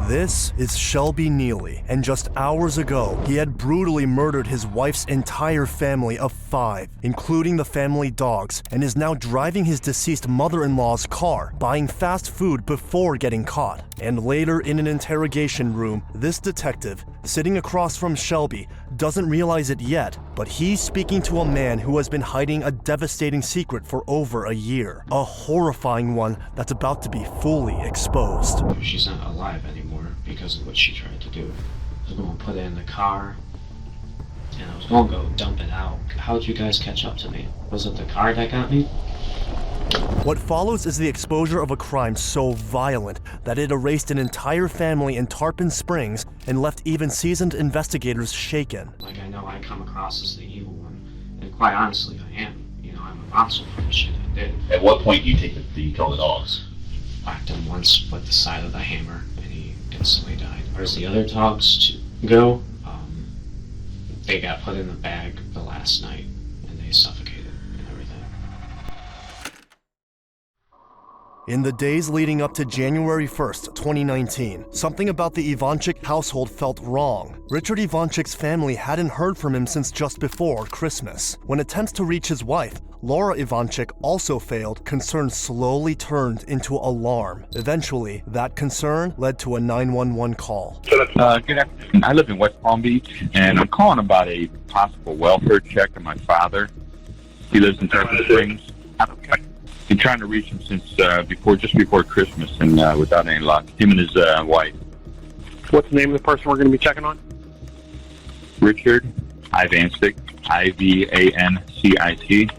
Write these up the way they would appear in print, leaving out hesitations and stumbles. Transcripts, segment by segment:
This is Shelby Neely, and just hours ago, he had brutally murdered his wife's entire family of 5, including the family dogs, and is now driving his deceased mother-in-law's car, buying fast food before getting caught. And later in an interrogation room, this detective, sitting across from Shelby, doesn't realize it yet, but he's speaking to a man who has been hiding a devastating secret for over a year. A horrifying one that's about to be fully exposed. She's not alive anymore because of what she tried to do. I was going to put it in the car, and I was going to go dump it out. How'd you guys catch up to me? Was it the car that got me? What follows is the exposure of a crime so violent that it erased an entire family in Tarpon Springs and left even seasoned investigators shaken. Like, I know I come across as the evil one, and quite honestly, I am. You know, I'm responsible for the shit I did. At what point do you think that you kill the dogs? Whacked him once with the side of the hammer, and he instantly died. Whereas the other dogs to go, they got put in the bag the last night, and they suffocated and everything. In the days leading up to January 1st, 2019, something about the Ivanchik household felt wrong. Richard Ivanchik's family hadn't heard from him since just before Christmas. When attempts to reach his wife, Laura Ivanchik, also failed, concern slowly turned into alarm. Eventually, that concern led to a 911 call. Good afternoon. I live in West Palm Beach, and I'm calling about a possible welfare check on my father. He lives in Tarpon Springs. I've been trying to reach him since just before Christmas, and without any luck. Him and his wife. What's the name of the person we're going to be checking on? Richard Ivanchik, Ivancit,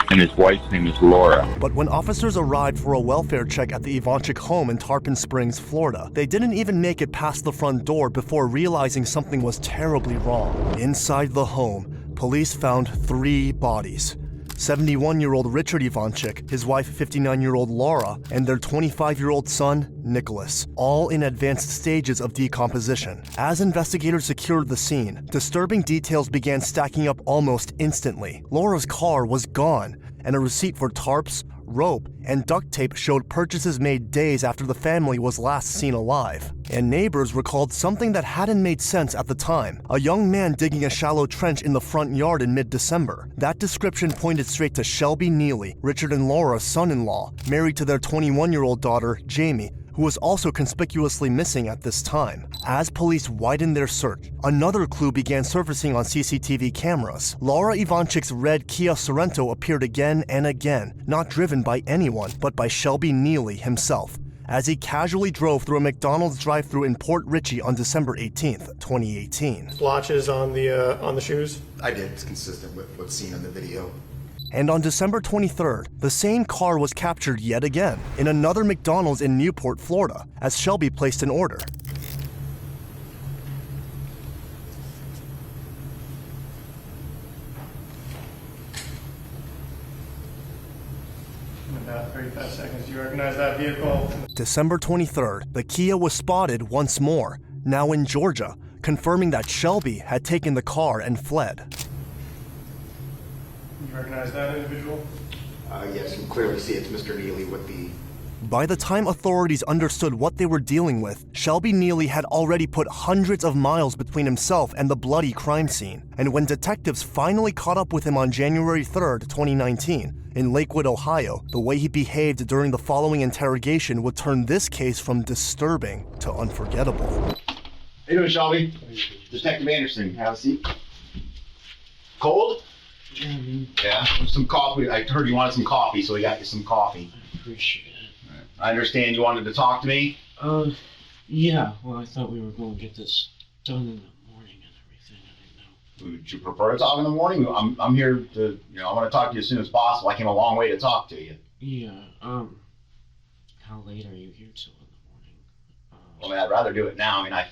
and his wife's name is Laura. But when officers arrived for a welfare check at the Ivanchik home in Tarpon Springs, Florida, they didn't even make it past the front door before realizing something was terribly wrong. Inside the home, police found 3 bodies. 71-year-old Richard Ivanchik, his wife 59-year-old Laura, and their 25-year-old son, Nicholas, all in advanced stages of decomposition. As investigators secured the scene, disturbing details began stacking up almost instantly. Laura's car was gone, and a receipt for tarps, rope, and duct tape showed purchases made days after the family was last seen alive. And neighbors recalled something that hadn't made sense at the time: a young man digging a shallow trench in the front yard in mid-December. That description pointed straight to Shelby Neely, Richard and Laura's son-in-law, married to their 21-year-old daughter, Jamie, who was also conspicuously missing at this time. As police widened their search, another clue began surfacing on CCTV cameras. Laura Ivanchik's red Kia Sorento appeared again and again, not driven by anyone, but by Shelby Neely himself, as he casually drove through a McDonald's drive-thru in Port Richey on December 18th, 2018. Splotches on the shoes? I did. It's consistent with what's seen in the video. And on December 23rd, the same car was captured yet again in another McDonald's in Newport, Florida, as Shelby placed an order. About 35 seconds. Do you recognize that vehicle? December 23rd, the Kia was spotted once more, now in Georgia, confirming that Shelby had taken the car and fled. You recognize that individual? Yes, you can clearly see it's Mr. Neely with the... By the time authorities understood what they were dealing with, Shelby Neely had already put hundreds of miles between himself and the bloody crime scene. And when detectives finally caught up with him on January 3rd, 2019, in Lakewood, Ohio, the way he behaved during the following interrogation would turn this case from disturbing to unforgettable. How you doing, Shelby? Detective Anderson, have a seat. Cold? Yeah, some coffee. I heard you wanted some coffee, so we got you some coffee. I appreciate it. I understand you wanted to talk to me? Yeah, well, I thought we were going to get this done in the morning and everything. I didn't know. Would you prefer to talk in the morning? I'm here to, I want to talk to you as soon as possible. I came a long way to talk to you. Yeah, how late are you here till in the morning? Well, I'd rather do it now. I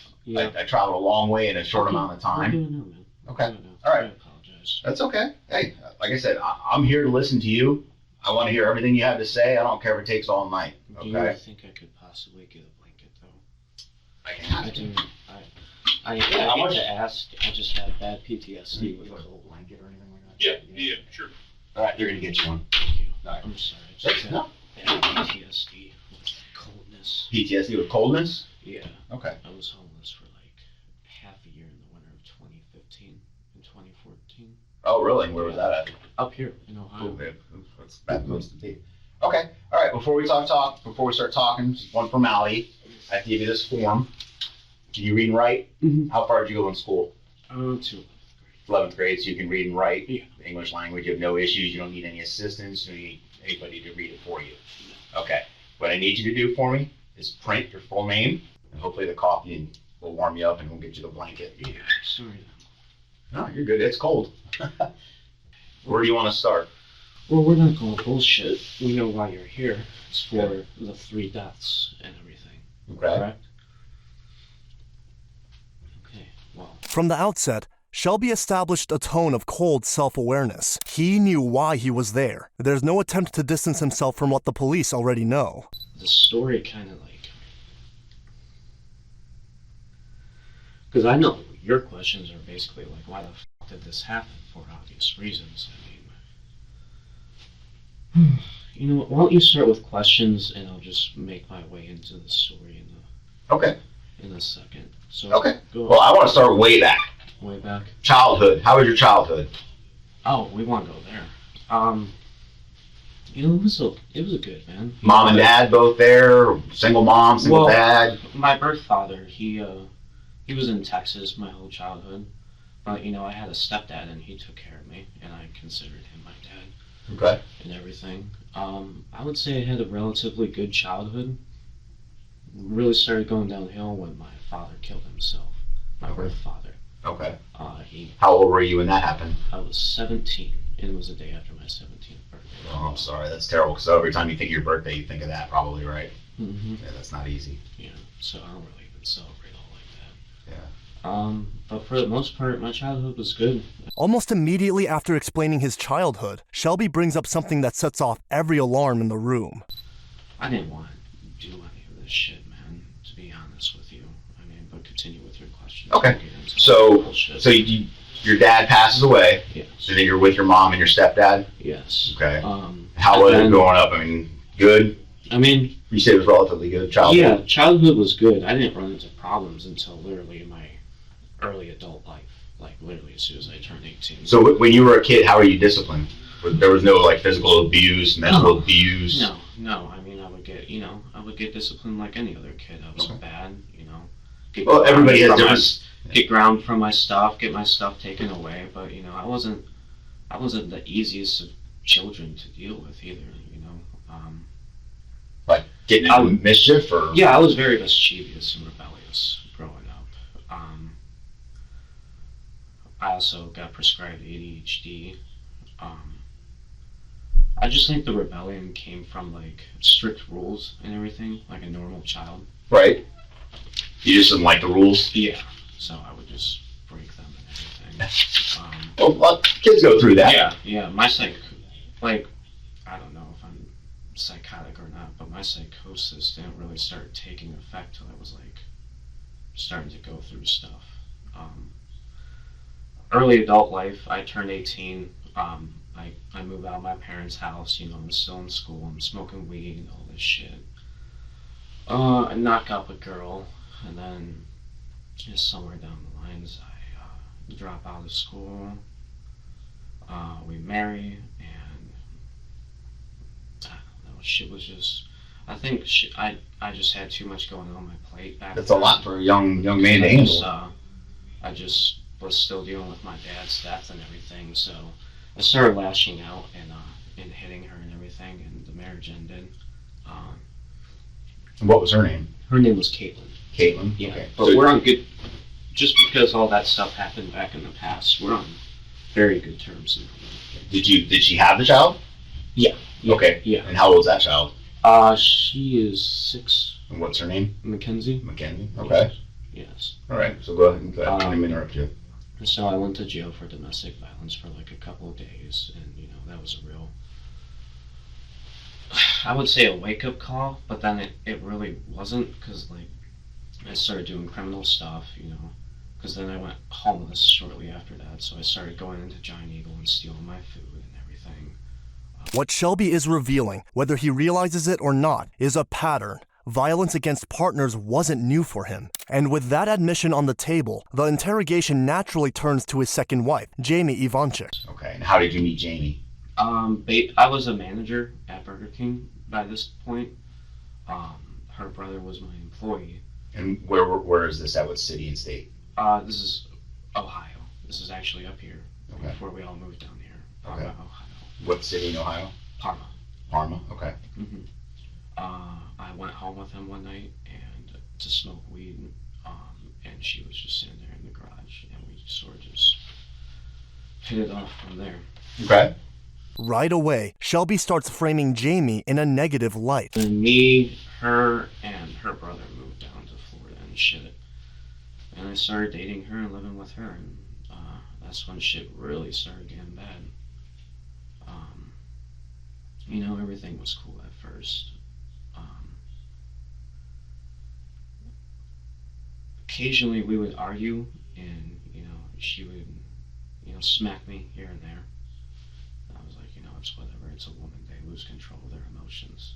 traveled a long way in a short amount of time. No, man. Okay, No. all right. I apologize. That's okay. Hey, like I said, I'm here to listen to you. I want to hear everything you have to say. I don't care if it takes all night. Okay? Do you think I could possibly get a blanket, though? I can ask I you. do. I hate to ask. I just have bad PTSD with a it. little blanket or anything like that? Yeah, sure. All right, they're going to get you one. Thank you. All right. I'm sorry. I just No. have bad PTSD with coldness. PTSD with coldness? Yeah. Okay. I was homeless for like half a year in the winter of 2015 and 2014. Oh, really? Where was that at? Up here in Ohio. Ooh, man. What's that supposed to be? Okay. All right. Before we before we start talking, just one formality. I have to give you this form. Can you read and write? Mm-hmm. How far did you go in school? To 11th grade, so you can read and write. Yeah. English language, you have no issues. You don't need any assistance. You don't need anybody to read it for you. Okay. What I need you to do for me is print your full name, and hopefully the coffee will warm you up and we'll get you the blanket. Yeah, sorry. No, you're good. It's cold. Where do you want to start? Well, we're not going bullshit. We know why you're here. It's for the 3 deaths and everything. Okay. Correct? Okay, well. From the outset, Shelby established a tone of cold self-awareness. He knew why he was there. There's no attempt to distance himself from what the police already know. The story kind of like... Because I know your questions are basically like, why the fuck did this happen for obvious reasons? I mean... You know what, why don't you start with questions and I'll just make my way into the story in a second. So Okay. Go Well, I want to start way back. way back. Childhood. How was your childhood? Oh, we want to go there. You know, it was a good, man. Mom and dad both there? Single mom, single Well, dad? My birth father, he was in Texas my whole childhood. But, you know, I had a stepdad and he took care of me and I considered him my dad Okay. and everything. I would say I had a relatively good childhood. Really started going downhill when my father killed himself. My birth father. Okay. He How old were you when that happened? I was 17 and it was the day after my 17th birthday. Oh, I'm sorry. That's terrible. Because every time you think of your birthday, you think of that, probably, right? Mm-hmm. Yeah, that's not easy. Yeah, so I don't really even celebrate all like that. Yeah. But for the most part, my childhood was good. Almost immediately after explaining his childhood, Shelby brings up something that sets off every alarm in the room. I didn't want to do any of this shit, man, to be honest with you. I mean, but continue with your question. Okay. So Bullshit. your dad passes away, Yes. and then you're with your mom and your stepdad? Yes. Okay. Um, How was and it then- growing up? I mean, good? I mean, You said it was relatively good childhood? yeah, childhood was good. I didn't run into problems until literally my early adult life. Like, literally as soon as I turned 18. So when you were a kid, how were you disciplined? There was no, like, physical abuse, mental abuse? No. I mean, I would get disciplined like any other kid. I was bad, you know. Well, everybody has different... Get ground from my stuff, get my stuff taken away, but you know, I wasn't the easiest of children to deal with either, you know. Like, getting into mischief, or...? Yeah, I was very mischievous and rebellious growing up. I also got prescribed ADHD. I just think the rebellion came from like strict rules and everything, like a normal child. Right. You just didn't like the rules? Yeah. So I would just break them and everything. Well, kids go through that. Yeah. I don't know if I'm psychotic or not, but my psychosis didn't really start taking effect till I was like starting to go through stuff. Early adult life, I turned 18. I moved out of my parents' house. You know, I'm still in school. I'm smoking weed and all this shit. I knock up a girl, and then just somewhere down the lines, I drop out of school. We marry, and I don't know. Shit was just. I think I just had too much going on my plate back That's then. a lot for a young man to handle. I just was still dealing with my dad's death and everything, so I started lashing out and hitting her and everything, and the marriage ended. And what was her name? Her name was Caitlin. Caitlin? Yeah, Okay. but So- we're on good. Just because all that stuff happened back in the past, we're on very good terms now. Did she have the child? Yeah. Okay. Yeah. And how old is that child? She is 6. And what's her name? Mackenzie. Mackenzie. Okay. Yes. All right. So go ahead. I didn't interrupt you. So I went to jail for domestic violence for like a couple of days, and you know that was a real, I would say, a wake-up call, but then it really wasn't, because like I started doing criminal stuff, you know, because then I went homeless shortly after that, so I started going into Giant Eagle and stealing my food and everything. What Shelby is revealing, whether he realizes it or not, is a pattern, violence against partners wasn't new for him. And with that admission on the table, the interrogation naturally turns to his second wife, Jamie Ivanchik. Okay, and how did you meet Jamie? I was a manager at Burger King by this point. Her brother was my employee. And where is this at? What city and state? This is Ohio. This is actually up here Okay. before we all moved down here. Parma, Okay. Ohio. What city in Ohio? Parma. Parma, okay. hmm I went home with him one night and to smoke weed, and she was just sitting there in the garage, and we sort of just hit it off from there. Okay. Right away, Shelby starts framing Jamie in a negative light. And me, her, and her brother moved down to Florida and shit. And I started dating her and living with her, and that's when shit really started getting bad. Everything was cool at first. Occasionally we would argue, and she would smack me here and there. I was like, it's whatever. It's a woman. They lose control of their emotions.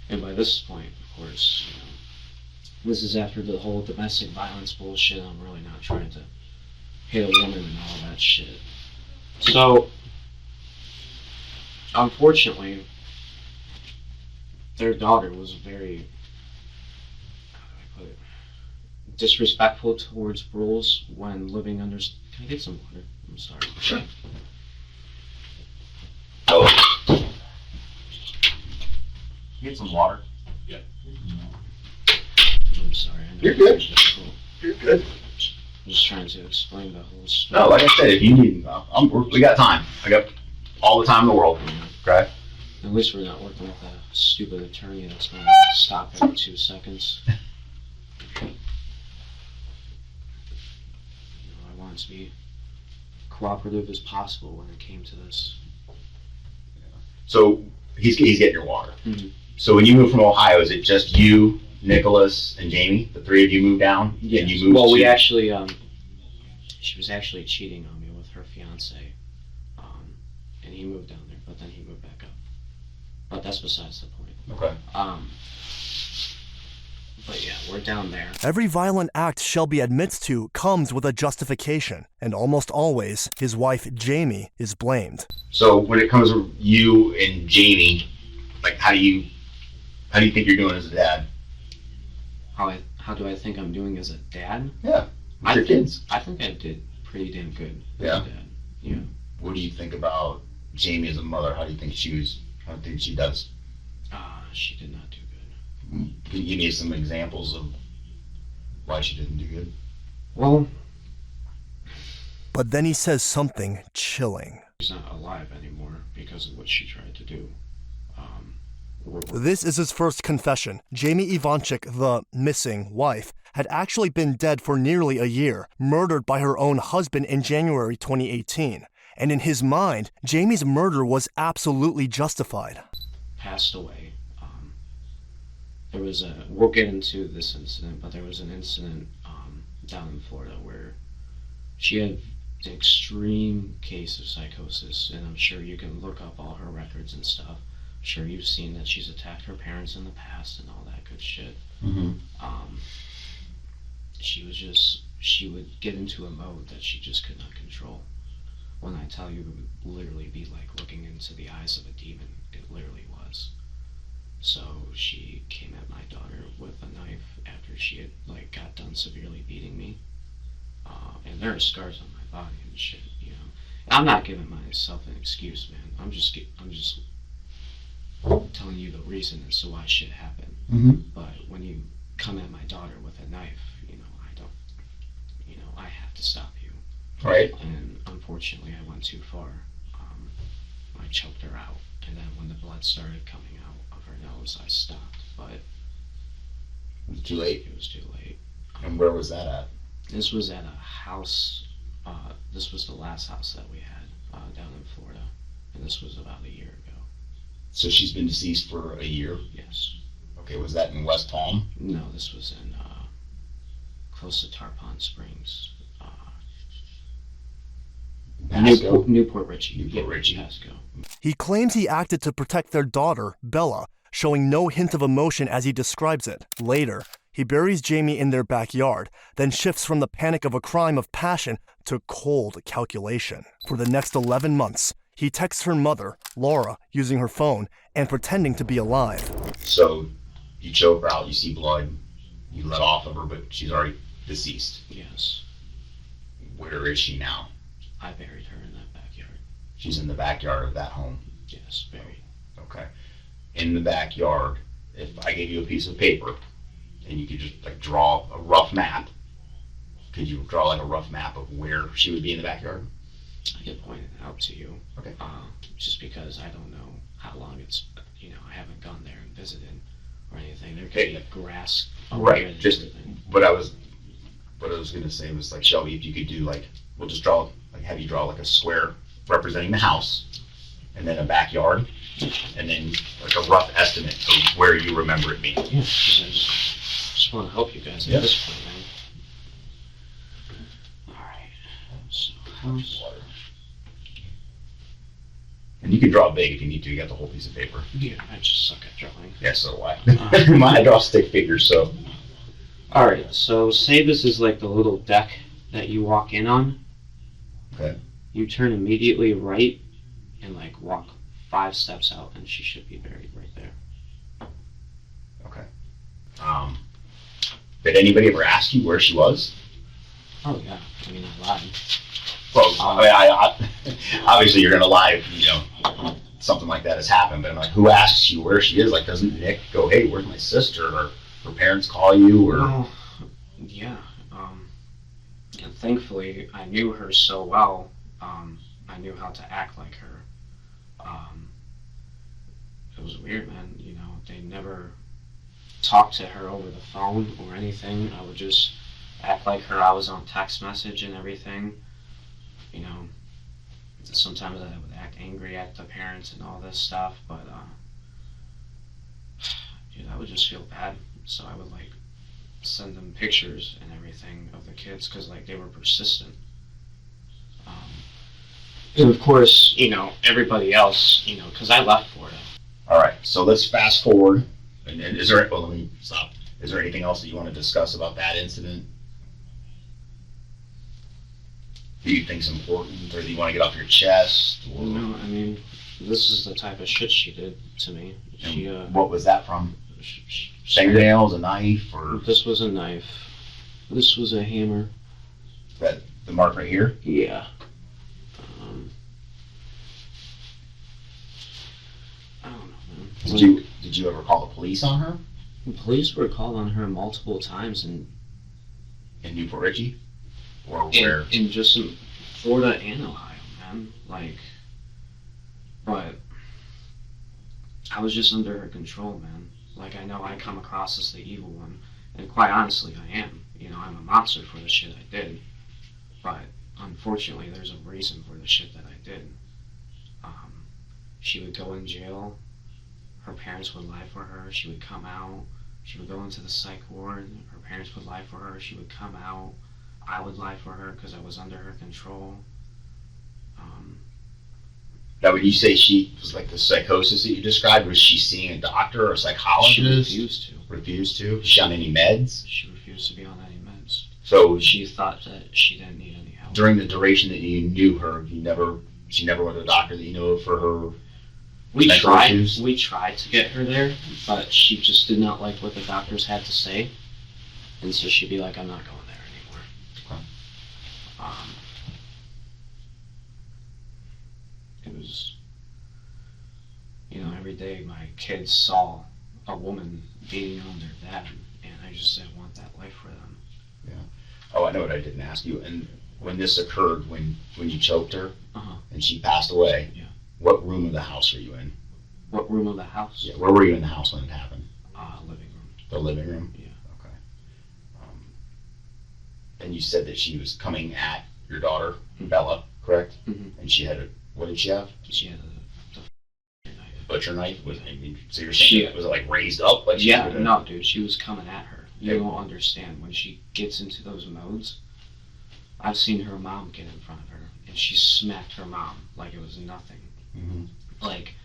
And by this point, of course, this is after the whole domestic violence bullshit. I'm really not trying to hit a woman and all that shit. So, unfortunately, their daughter was very, how do I put it, disrespectful towards rules when living under. Can I get some water? I'm sorry. Sure. Get some water. I'm sorry. I know You're good. it's difficult. You're good. I'm just trying to explain the whole story. No, like I said, if you need, we got time. I got all the time in the world. Okay. At least we're not working with a stupid attorney that's going to stop every 2 seconds. I wanted to be cooperative as possible when it came to this. So he's getting your water. Mhm. So when you moved from Ohio, is it just you, Nicholas, and Jamie? The three of you moved down? Yes. And you moved Well, we to- actually, she was actually cheating on me with her fiance, and he moved down there, but then he moved back up. But that's besides the point. Okay. But yeah, we're down there. Every violent act Shelby admits to comes with a justification, and almost always, his wife Jamie is blamed. So when it comes to you and Jamie, like how do you think you're doing as a dad? How do I think I'm doing as a dad? Yeah. With your kids. I think I did pretty damn good as Yeah. a dad. Yeah. What do you think about Jamie as a mother? How do you think she does? She did not do good. Can you give me some examples of why she didn't do good? Well, But then he says something chilling. she's not alive anymore because of what she tried to do. This is his first confession. Jamie Ivanchik, the missing wife, had actually been dead for nearly a year, murdered by her own husband in January 2018. And in his mind, Jamie's murder was absolutely justified. Passed away. There was we'll get into this incident, but there was an incident down in Florida where she had an extreme case of psychosis, and I'm sure you can look up all her records and stuff. I'm sure you've seen that she's attacked her parents in the past and all that good shit. Mm-hmm. She would get into a mode that she just could not control. When I tell you, it would literally be like looking into the eyes of a demon. It literally was. So she came at my daughter with a knife after she had got done severely beating me. And there are scars on my body and shit, I'm not giving myself an excuse, man. I'm just telling you the reason as to why shit happened. Mm-hmm. But when you come at my daughter with a knife, I have to stop you. Right. And unfortunately, I went too far. I choked her out, and then when the blood started coming out of her nose, I stopped. But It was too late. it was too late. And where was that at? This was at a house. This was the last house that we had down in Florida, and this was about a year ago. So she's been deceased for a year. Yes. Okay, was that in West Palm? No, this was in close to Tarpon Springs. Pasco? Newport Richie. Newport Richie. Pasco. He claims he acted to protect their daughter, Bella, showing no hint of emotion as he describes it. Later, he buries Jamie in their backyard, then shifts from the panic of a crime of passion to cold calculation. For the next 11 months, he texts her mother, Laura, using her phone and pretending to be alive. So you choke her out, you see blood, you let off of her, but she's already deceased. Yes. Where is she now? I buried her in that backyard. She's in the backyard of that home. Yes, buried. Okay. In the backyard, if I gave you a piece of paper and you could just like draw a rough map, could you draw like a rough map of where she would be in the backyard? I can point it out to you. Okay. Just because I don't know how long it's, I haven't gone there and visited or anything. There could Okay. be a grass. Right. and Just everything. what I was gonna say was like, Shelby, if you could do like, we'll just draw, like have you draw like a square representing the house and then a backyard and then like a rough estimate of where you remember it being. Yeah, because I just want to help you guys Yeah. at this point, man. Alright. So, house. And you can draw big if you need to. You got the whole piece of paper. Yeah, I just suck at drawing. Yeah, so do I. I draw stick figures, so. Alright, so say this is like the little deck that you walk in on. Okay. You turn immediately right and like walk 5 steps out and she should be buried right there. Okay. Did anybody ever ask you where she was? Oh yeah, I mean I lied. Well, I obviously you're gonna lie if, something like that has happened, but I'm like, who asks you where she is? Like, doesn't Nick go, hey, where's my sister? Or her parents call you, or? Well, yeah. And thankfully, I knew her so well. I knew how to act like her. It was weird, man. They never talked to her over the phone or anything. I would just act like her. I was on text message and everything. Sometimes I would act angry at the parents and all this stuff, but I would just feel bad. So I would like send them pictures and everything of the kids because like they were persistent. And of course, everybody else, because I left Florida. All right, so let's fast forward. And is there? Well, let me stop. Is there anything else that you want to discuss about that incident? Do you think's important, or do you want to get off your chest? Or, No, I mean, this is the type of shit she did to me. She, what was that from? she, Fingernails, a knife, or this was a knife. This was a hammer. that the mark right here? Yeah. I don't know, man. Did you ever call the police on her The police were called on her multiple times in Newport Richie, or where? in just in Florida and Ohio, man. But I was just under her control, man. I know I come across as the evil one, and quite honestly, I am. I'm a monster for the shit I did. But unfortunately, there's a reason for the shit that I did. She would go in jail. Her parents would lie for her. She would come out. She would go into the psych ward. Her parents would lie for her. She would come out. I would lie for her because I was under her control. Now, when you say she was like the psychosis that you described, was she seeing a doctor or a psychologist? She refused to. Refused to? She on any meds? She refused to be on any meds. So She thought that she didn't need any help. during the duration that you knew her, she never went to a doctor that you knew of for her mental issues? We tried to get her there, but she just did not like what the doctors had to say, and so she'd be like, "I'm not going there anymore." Okay. It was, every day my kids saw a woman beating on their dad, and I just didn't want that life for them. Oh, I know what I didn't ask you. And when this occurred, when you choked her Uh-huh. and she passed away, Yeah. what room of the house were you in? What room of the house? Yeah, where were you in the house when it happened? Living room. The living room? Yeah. Okay. And you said that she was coming at your daughter, Bella, correct? Mhm. And she had what did she have? She had a knife. Butcher knife? So you're saying, was it like raised up? Like she Yeah, was gonna- no, dude, she was coming at her. You Yeah. don't understand. When she gets into those modes, I've seen her mom get in front of her, and she smacked her mom like it was nothing. Mhm. Like,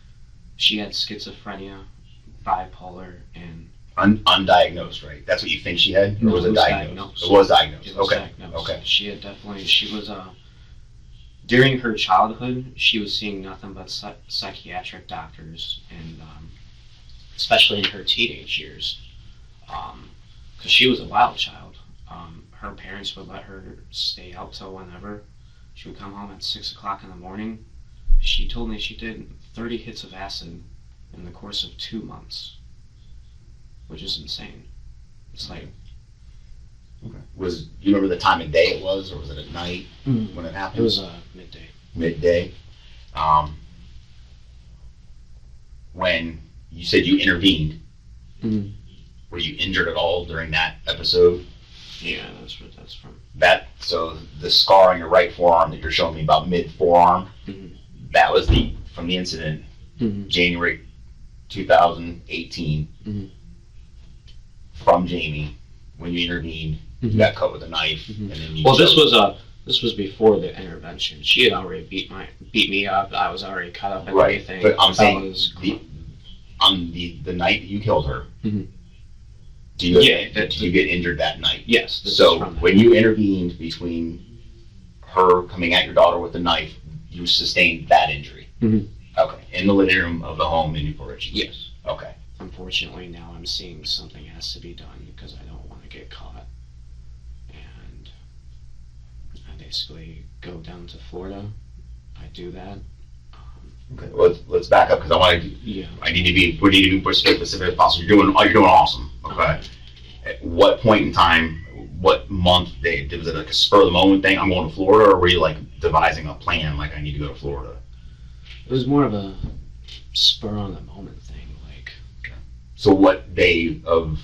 she had schizophrenia, bipolar, and Undiagnosed, right? That's what you think she had? Or No, was it it was diagnosed? diagnosed. It was diagnosed. it was Okay. diagnosed. Okay. She was during her childhood, she was seeing nothing but psychiatric doctors, and especially in her teenage years, because she was a wild child. Her parents would let her stay out till whenever. She would come home at 6 o'clock in the morning. She told me she did 30 hits of acid in the course of 2 months, which is insane. It's like, Okay. You remember the time of day it was, or was it at night when it happened? it was midday. Midday. When you said you intervened, were you injured at all during that episode? Yeah, that's what that's from. So the scar on your right forearm that you're showing me about mid forearm, that was from the incident, January 2018, from Jamie when you intervened. You got cut with a knife, and then you. Well, this was before the intervention. She had already beat me up. I was already cut up and Right, everything. but I'm saying was, on the night that you killed her. Did you get injured that night? Yes. So when you intervened between her coming at your daughter with a knife, you sustained that injury. Okay. In the living room of the home in Newport Richie. Yes. Okay. Unfortunately, now I'm seeing something has to be done because I don't want to get caught. And I basically go down to Florida. I do that. Okay. Let's back up because I want to. Yeah. We need to be as specific as possible. You're doing awesome. Okay. At what point in time? What month? Was it like a spur of the moment thing? I'm going to Florida, or were you like devising a plan? Like I need to go to Florida. It was more of a spur on the moment thing. Like. So what day of?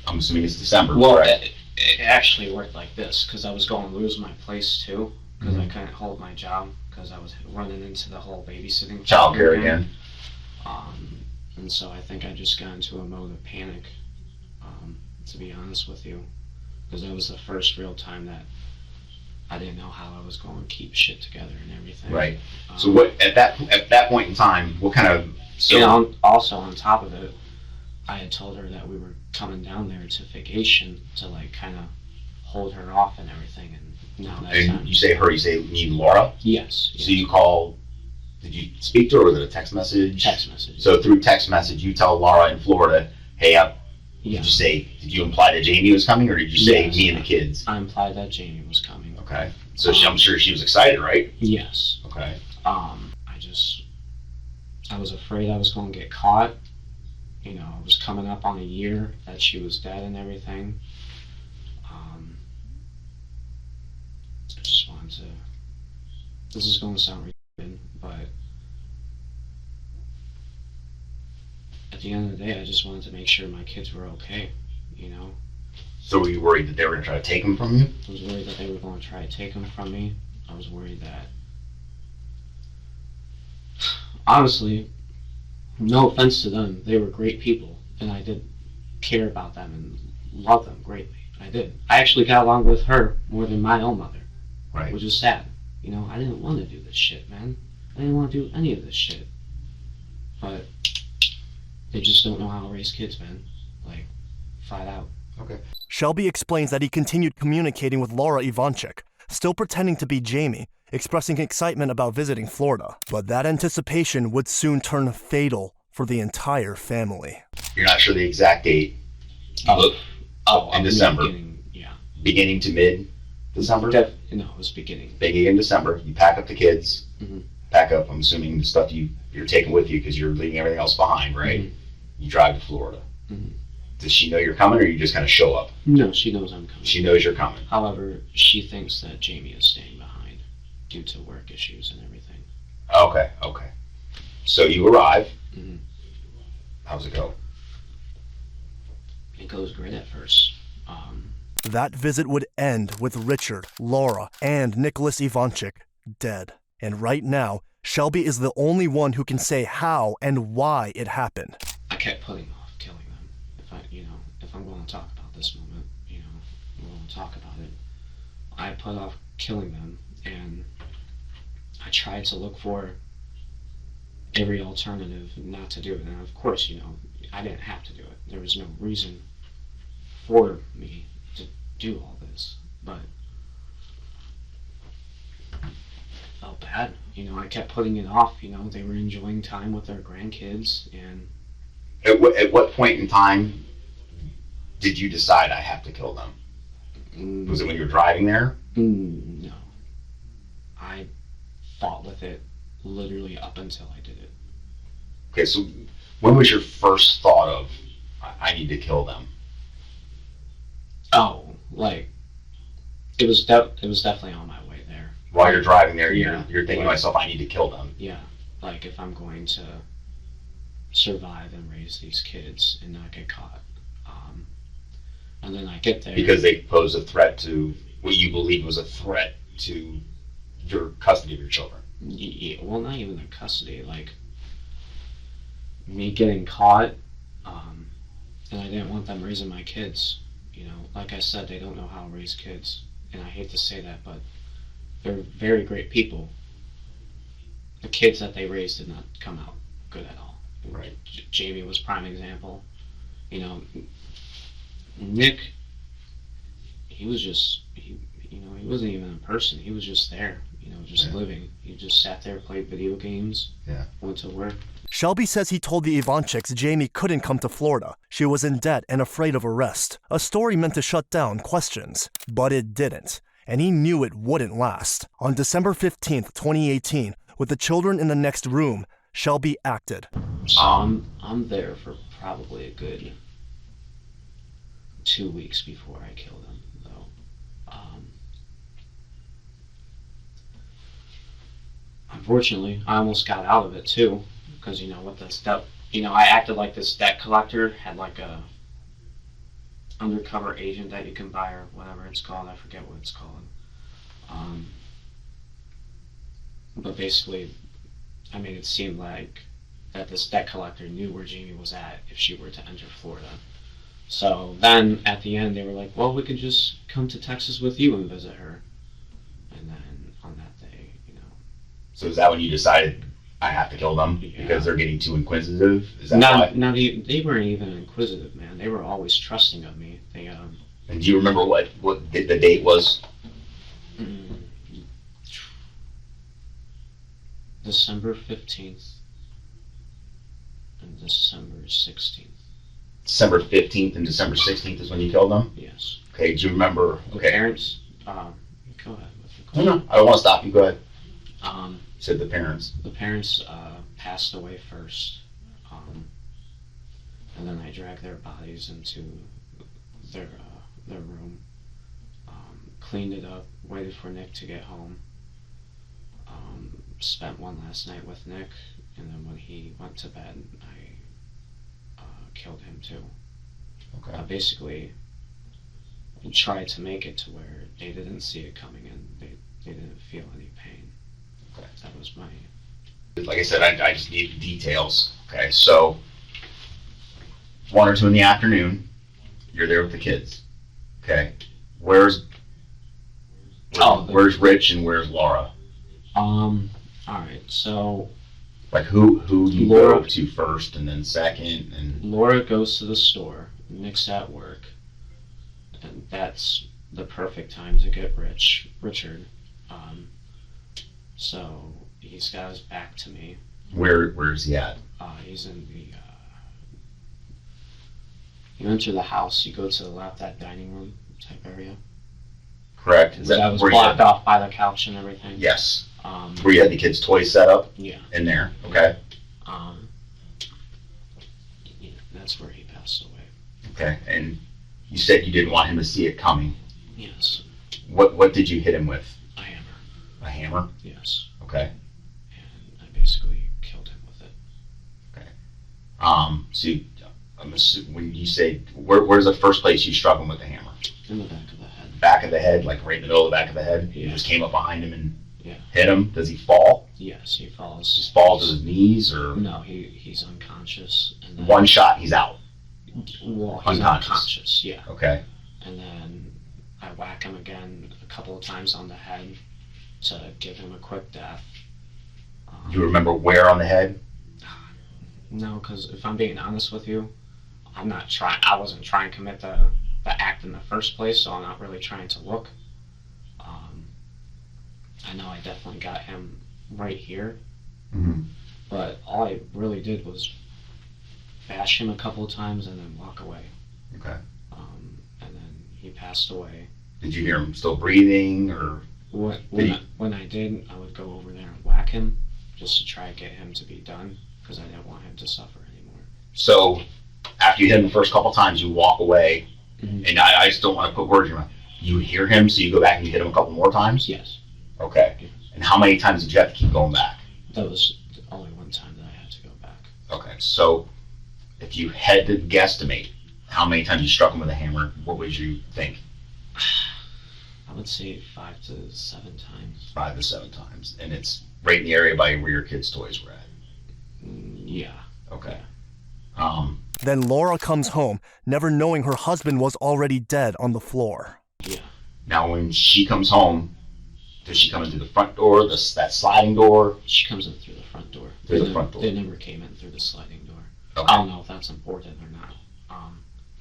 I'm assuming it's December. Well, right? It actually worked like this because I was going to lose my place too because I couldn't hold my job because I was running into the whole babysitting. Childcare again. And so I think I just got into a mode of panic, to be honest with you, because that was the first real time that I didn't know how I was going to keep shit together and everything. Right. So what at that point in time, what kind of? So also on top of it, I had told her that we were coming down there to vacation to like kind of hold her off and everything, and now that's And you say her, you mean Laura? Yes. So you call, did you speak to her or was it a text message? Text message. So through text message, you tell Laura in Florida, hey, did you imply that Jamie was coming or did you say me and the kids? I implied that Jamie was coming. Okay. So I'm sure she was excited, right? Yes. Okay. I was afraid I was going to get caught. You know, it was coming up on a year that she was dead and everything. I just wanted to. This is going to sound retarded, but at the end of the day, I just wanted to make sure my kids were okay. You know. So were you worried that they were going to try to take them from you? I was worried that they were going to try to take them from me. I was worried that. Honestly, no offense to them, they were great people, and I did care about them and love them greatly. I did. I actually got along with her more than my own mother, right? Which is sad. You know, I didn't want to do this shit, man. I didn't want to do any of this shit. But they just don't know how to raise kids, man. Like, flat out. Okay. Shelby explains that he continued communicating with Laura Ivanchik, still pretending to be Jamie, expressing excitement about visiting Florida. But that anticipation would soon turn fatal for the entire family. You're not sure the exact date? In December. Beginning to mid-December? No, it was beginning. Beginning in December. You pack up the kids. Pack up, I'm assuming, the stuff you're taking with you because you're leaving everything else behind, right? You drive to Florida. Does she know you're coming or you just kind of show up? No, she knows I'm coming. She knows you're coming. However, she thinks that Jamie is staying behind due to work issues and everything. Okay. So you arrive. How's it go? It goes great at first. That visit would end with Richard, Laura, and Nicholas Ivanchik dead. And right now, Shelby is the only one who can say how and why it happened. I kept putting off killing them. If I'm going to talk about this moment, we're going to talk about it. I put off killing them, and I tried to look for every alternative not to do it. And of course, I didn't have to do it. There was no reason for me to do all this, but I felt bad. I kept putting it off. They were enjoying time with their grandkids, and At what point in time did you decide I have to kill them? Was it when you were driving there? no, I fought with it literally up until I did it. Okay, so when was your first thought of, I need to kill them? Oh, like it was definitely on my way there. While you're driving there, Yeah. you're thinking to myself, I need to kill them. Yeah, like if I'm going to survive and raise these kids and not get caught. And then I get there. Because they pose a threat to what you believe was a threat to your custody of your children. Yeah, well, not even the custody. Like me getting caught, and I didn't want them raising my kids. Like I said, they don't know how to raise kids, and I hate to say that, but they're very great people. The kids that they raised did not come out good at all. Right. Jamie was prime example. Nick, he was just he wasn't even a person. He was just there. Just living. He just sat there, played video games. Yeah. Went to work. Shelby says he told the Ivanchiks Jamie couldn't come to Florida. She was in debt and afraid of arrest. A story meant to shut down questions, but it didn't. And he knew it wouldn't last. On December 15th, 2018, with the children in the next room, Shelby acted. I'm there for probably a good 2 weeks before I killed him, though. Unfortunately, I almost got out of it too, because with this debt, I acted like this debt collector, had like a undercover agent that you can buy or whatever it's called. I forget what it's called. But basically, I made it seem like that this debt collector knew where Jamie was at if she were to enter Florida. So then at the end, they were like, well, we could just come to Texas with you and visit her. And then on that day, So is that when you decided I have to kill them Yeah. because they're getting too inquisitive? Is that why? Now they weren't even inquisitive, man. They were always trusting of me. They And do you remember what the date was? December 15th and December 16th. December 15th and December 16th is when you killed them? Yes. Okay, do you remember? The Okay. parents. Go ahead. No, I don't want to stop you. Go ahead. Um, You said the parents. the parents passed away first, and then I dragged their bodies into their room, cleaned it up, waited for Nick to get home. Spent one last night with Nick, and then when he went to bed, I killed him too. Okay. Basically, tried to make it to where they didn't see it coming and they didn't feel any pain. Okay. That was my. Like I said, I just need details. Okay, so 1 or 2 in the afternoon, you're there with the kids. Okay, where's Rich and where's Laura? All right, so Like who you Laura. go to first and then second and Laura goes to the store, Nick's at work, and that's the perfect time to get Richard. So he's got his back to me. where's he at? He's in the. You enter the house, you go to the left, that dining room type area. Correct. Is That was where you blocked had, off by the couch and everything. yes. Um, Where you had the kids' toys set up yeah. in there. Okay. Yeah, that's where he passed away. Okay. And you said you didn't want him to see it coming. Yes. What did you hit him with? A hammer. A hammer? Yes. Okay. And I basically killed him with it. So I'm assuming when you say where's the first place you struck him with the hammer? In the back of the head. Back of the head, like right in the middle of the back of the head. You Yeah. just came up behind him and Yeah. hit him. Does he fall? Yes, he falls. Just falls to his knees or No, he's unconscious. And then, one shot he's out? Well, he's Unconscious. unconscious. Yeah. Okay. And then I whack him again a couple of times on the head to give him a quick death. Do you remember where on the head? No, because if I'm being honest with you, I wasn't trying to commit the act in the first place, so I'm not really trying to look. Um, I know I definitely got him right here, Mm-hmm. but all I really did was bash him a couple of times and then walk away. Okay. And then he passed away. Did you hear him still breathing, or? When I did, I would go over there and whack him just to try to get him to be done because I didn't want him to suffer anymore. So, after you hit him the first couple times, you walk away, Mhm. and I just don't want to put words in your mouth. You hear him, so you go back and you hit him a couple more times? Yes, Okay. Yes. And how many times did you have to keep going back? that was the only one time that I had to go back. Okay, so if you had to guesstimate how many times you struck him with a hammer, what would you think? I would say 5 to 7 times. 5 to 7 times. And it's right in the area by where your kids' toys were at. Yeah. Okay. Then Laura comes home, never knowing her husband was already dead on the floor. Yeah. Now, when she comes home, does she come in through the front door, that sliding door? She comes in through the front door. Through the front door. They never came in through the sliding door. Okay. I don't know if that's important or not.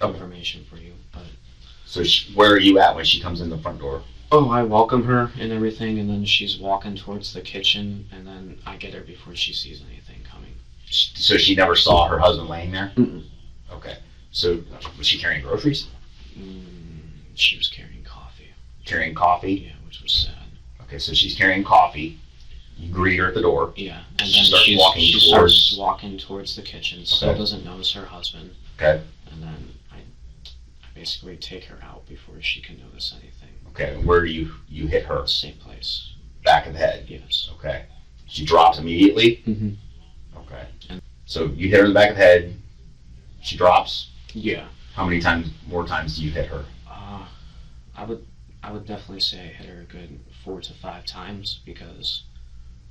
Okay. Information for you, but. So where are you at when she comes in the front door? Oh, I welcome her and everything, and then she's walking towards the kitchen, and then I get her before she sees anything coming. So she never saw her husband laying there? Mm-mm. Okay. So was she carrying groceries? She was carrying coffee. Carrying coffee? Yeah, which was sad. Okay, so she's carrying coffee. You greet her at the door. Yeah, and She then starts walking she towards- starts walking towards the kitchen. Still Okay. doesn't notice her husband, Okay. and then I basically take her out before she can notice anything. Okay. And where do you hit her? Same place. Back of the head. Yes. Okay. She drops immediately. Mm-hmm. Okay. And- So you hit her in the back of the head. She drops. Yeah. How many more times do you hit her? I would definitely say I hit her a good 4 to 5 times because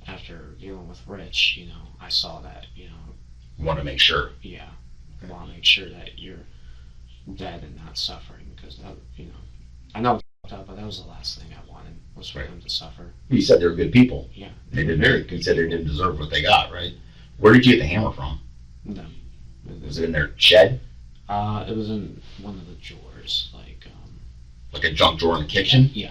after dealing with Rich, I saw that, You want to make sure. yeah, I want to make sure that you're dead and not suffering because that, I know it's fucked up, but that was the last thing I wanted was for Right. him to suffer. You said they were good people. Yeah. They did very good. You said they didn't deserve what they got, right? Where did you get the hammer from? No. Was it in their shed? It was in one of the drawers, Like a junk drawer in the kitchen? yeah.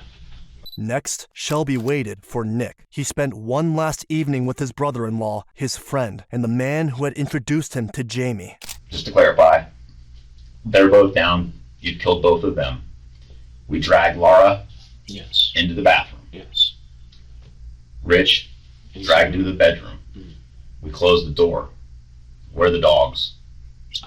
Next, Shelby waited for Nick. He spent one last evening with his brother-in-law, his friend, and the man who had introduced him to Jamie. Just to clarify, they're both down. You killed both of them. We dragged Laura Yes. into the bathroom. Yes. Rich dragged into the bedroom. Mhm. We closed the door. Where are the dogs?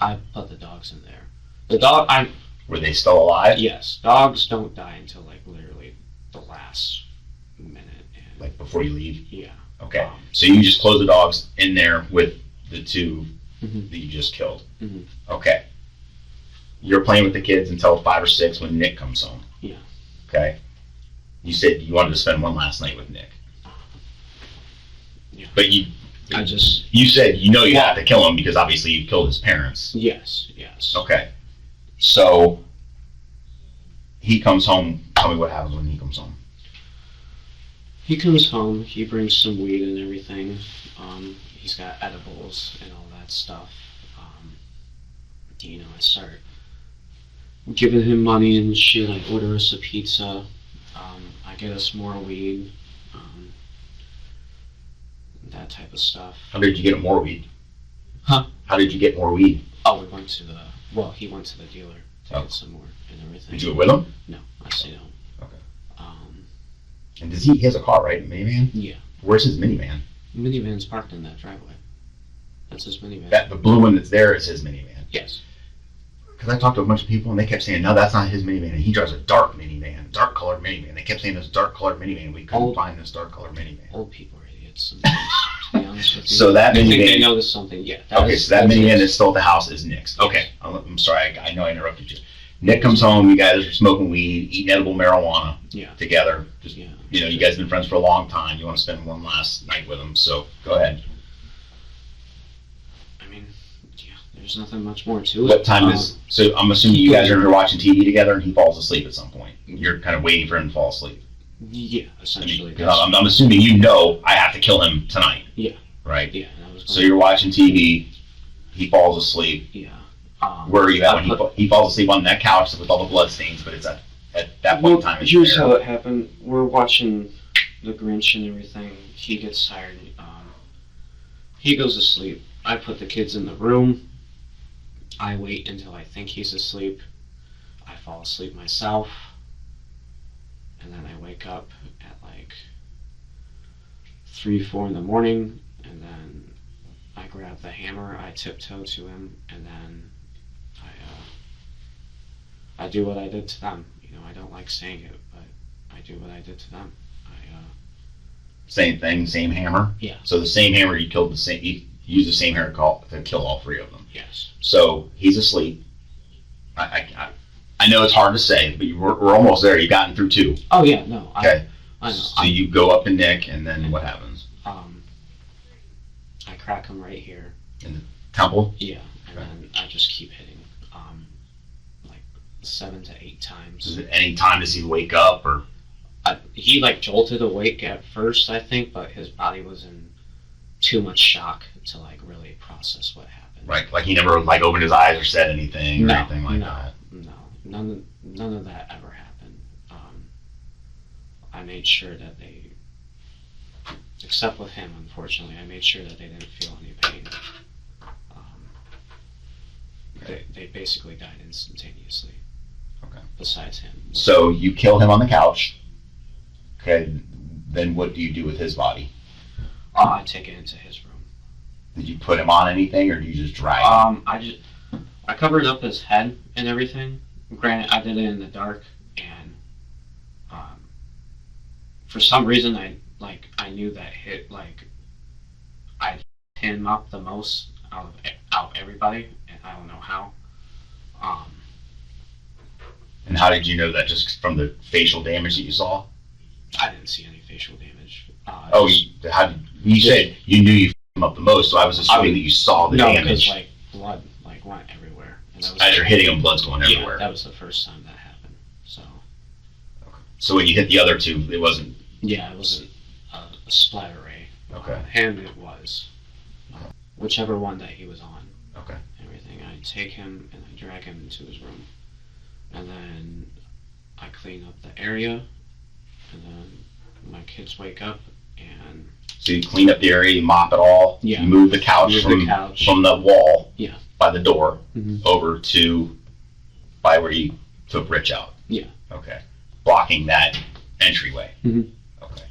I put the dogs in there. The dog, Were they still alive? yes, dogs don't die until like literally the last minute. And Like before you leave? yeah. Okay. So you just closed the dogs in there with the two Mhm. that you just killed. Mhm. Okay. You're playing with the kids until 5 or 6 when Nick comes home. Yeah. Okay. You said you wanted to spend one last night with Nick. Yeah. But you said you Well- have to kill him because obviously you killed his parents. Yes. Yes. Okay. So he comes home. Tell me what happens when he comes home. He comes home. He brings some weed and everything. He's got edibles and all that stuff. I start giving him money and shit. I order us a pizza. I get us more weed. That type of stuff. How did you get more weed? Huh? How did you get more weed? Oh, he went to the dealer to Oh. get some more and everything. Did you do it with him? No, I stayed home. Okay. Um, And he has a car, right? A minivan? yeah. Where's his minivan? Minivan's parked in that driveway. That's his minivan. The blue one that's there is his minivan. Yes. Because I talked to a bunch of people and they kept saying, no, that's not his minivan. And he drives a dark minivan, dark colored minivan. They kept saying this dark colored minivan. We couldn't Oh. find this dark colored minivan. Old people are idiots sometimes, to be honest with you. So that They think they minivan, noticed something. Yeah. okay, so that minivan is that's still at the house is Nick's. Okay, I'm sorry, I know I interrupted you. Nick comes home, you guys are smoking weed, eating edible marijuana Yeah. together. Just, Yeah. you guys have been friends for a long time. You want to spend one last night with him, so go ahead. I mean, yeah. There's nothing much more to it. What time so I'm assuming you guys are in here watching TV together and he falls asleep at some point. You're kind of waiting for him to fall asleep. Yeah, essentially. I'm assuming I have to kill him tonight. Yeah. Right? Yeah. And I was So you're watching TV he falls asleep. Yeah. Where are you at when he falls asleep on that couch with all the blood stains? But it's at that point in time. Here's how it happened. We're watching The Grinch and everything. He gets tired. He goes to sleep. I put the kids in the room. I wait until I think he's asleep. I fall asleep myself. And then I wake up at like 3, 4 in the morning. And then I grab the hammer. I tiptoe to him. And then I do what I did to them. You know, I don't like saying it, but I do what I did to them. Same thing, same hammer. Yeah. So the same hammer you killed you used the same hammer to kill all 3 of them. Yes. So he's asleep. I know it's hard to say, but we're almost there. You've gotten through 2. Oh yeah, no. Okay. I know. So you go up to Nick, and then what happens? I crack him right here. In the temple. Yeah, and then I just keep hitting, like 7 to 8 times. Is it any time does he wake up or? He like jolted awake at first, I think, but his body was in too much shock to like really process what happened. Right, like he never like opened his eyes or said anything or anything like that. No, none of that ever happened. I made sure that they, except with him, unfortunately, I made sure that they didn't feel any pain. They basically died instantaneously. Okay. Besides him. So you kill him on the couch. Okay. Then what do you do with his body? I take it into his room. Did you put him on anything, or do you just drag him? I covered up his head and everything. Granted, I did it in the dark, and for some reason, I knew that I'd hit him up the most out of everybody, and I don't know how. And how did you know that? Just from the facial damage that you saw? I didn't see any facial damage. You said you knew you f***ed him up the most, so I was assuming that you saw the damage. No, because blood went everywhere. And that was as you're hitting him, blood's going everywhere. Yeah, that was the first time that happened. So. Okay. So when you hit the other 2, it wasn't. Yeah, it wasn't a splatter ray. Okay. Him, it was. Whichever one that he was on. Okay. Everything. I take him and I drag him into his room, and then I clean up the area, and then my kids wake up and. So you clean up the area, you mop it all. Yeah. You move the couch from the wall. Yeah. By the door Mm-hmm. over to by where you took Rich out. Yeah. Okay. Blocking that entryway. Mm-hmm. Okay.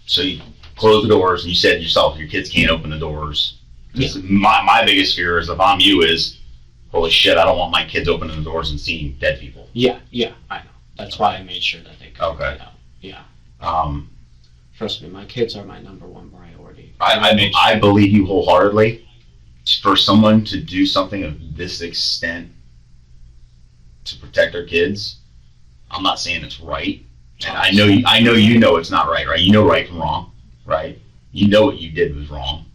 So you close the doors, and you said yourself your kids can't open the doors. Yeah. My biggest fear is if I'm you is, holy shit, I don't want my kids opening the doors and seeing dead people. Yeah, I know. That's why I made sure that they could get out. Yeah. Trust me, my kids are my number 1 priority. I believe you wholeheartedly. For someone to do something of this extent to protect their kids, I'm not saying it's right. And I know you know it's not right? You know right from wrong, right? You know what you did was wrong.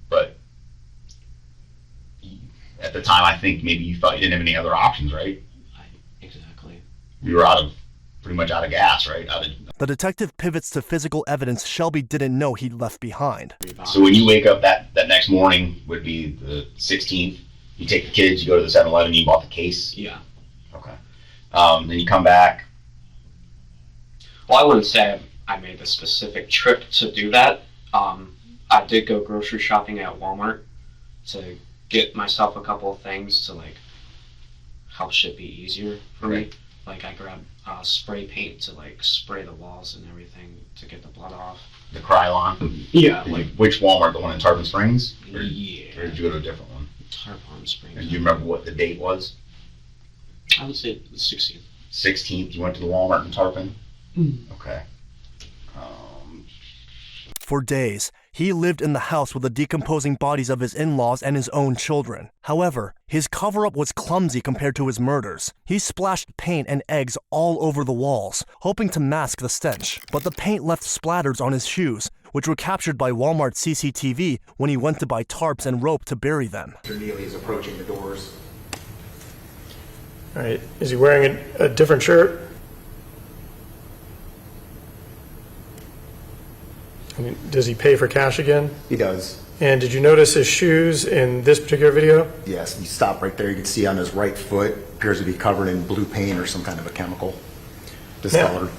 But at the time, I think maybe you thought you didn't have any other options, right? Exactly. You were pretty much out of gas, right? The detective pivots to physical evidence Shelby didn't know he'd left behind. So when you wake up that next morning, would be the 16th, you take the kids, you go to the 7-Eleven, you bought the case? Yeah. Okay. Then you come back. Well, I wouldn't say I made a specific trip to do that. I did go grocery shopping at Walmart to get myself a couple of things to help shit be easier for me. Like I grabbed spray paint to spray the walls and everything to get the blood off. The Krylon? Yeah. Which Walmart? The one in Tarpon Springs? Yeah. Or did you go to a different one? Tarpon Springs. And do you remember what the date was? I would say the 16th. 16th, you went to the Walmart in Tarpon? Okay. For days, he lived in the house with the decomposing bodies of his in-laws and his own children. However, his cover-up was clumsy compared to his murders. He splashed paint and eggs all over the walls, hoping to mask the stench. But the paint left splatters on his shoes, which were captured by Walmart CCTV when he went to buy tarps and rope to bury them. Mr. Neely is approaching the doors. All right. Is he wearing a different shirt? I mean, does he pay for cash again? He does. And did you notice his shoes in this particular video? Yes, you stop right there, you can see on his right foot, appears to be covered in blue paint or some kind of a chemical discolored.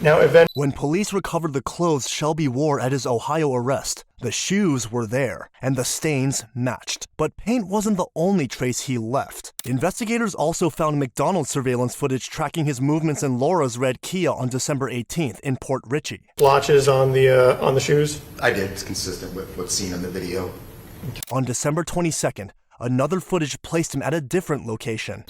Now, When police recovered the clothes Shelby wore at his Ohio arrest, the shoes were there, and the stains matched. But paint wasn't the only trace he left. Investigators also found McDonald's surveillance footage tracking his movements in Laura's red Kia on December 18th in Port Richey. blotches on the shoes? I did, it's consistent with what's seen in the video. On December 22nd, another footage placed him at a different location.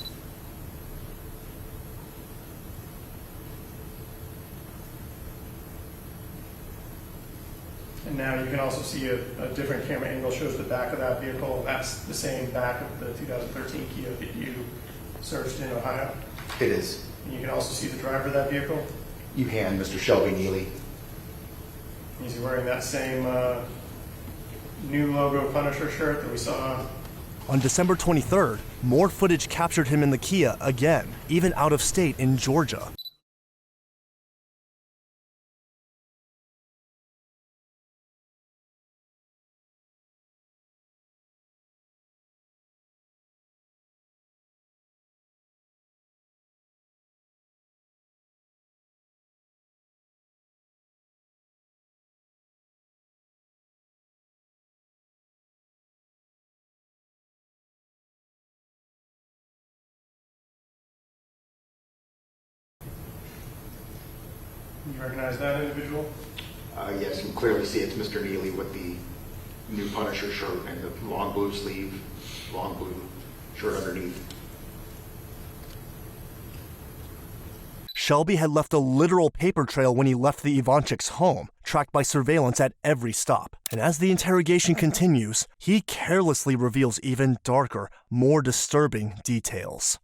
And now you can also see a different camera angle shows the back of that vehicle. That's the same back of the 2013 Kia that you searched in Ohio. It is. And you can also see the driver of that vehicle. You can, Mr. Shelby Neely. Is he wearing that same new logo Punisher shirt that we saw? On December 23rd, more footage captured him in the Kia again, even out of state in Georgia. You recognize that individual? Yes, you can clearly see it's Mr. Neely with the new Punisher shirt and the long blue sleeve, long blue shirt underneath. Shelby had left a literal paper trail when he left the Ivanchik's home, tracked by surveillance at every stop. And as the interrogation continues, he carelessly reveals even darker, more disturbing details.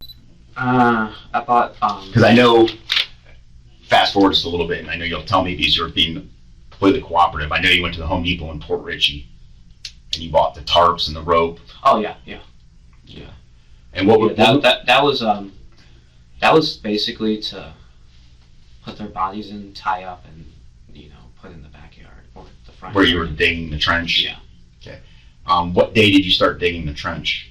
I thought, Because I know, fast forward just a little bit, and I know you'll tell me these are being completely cooperative. I know you went to the Home Depot in Port Richey, and you bought the tarps and the rope. oh yeah. And what would That was basically to put their bodies in, tie up, and put in the backyard or the front. where you yard. were digging the trench? Yeah. Okay. What day did you start digging the trench?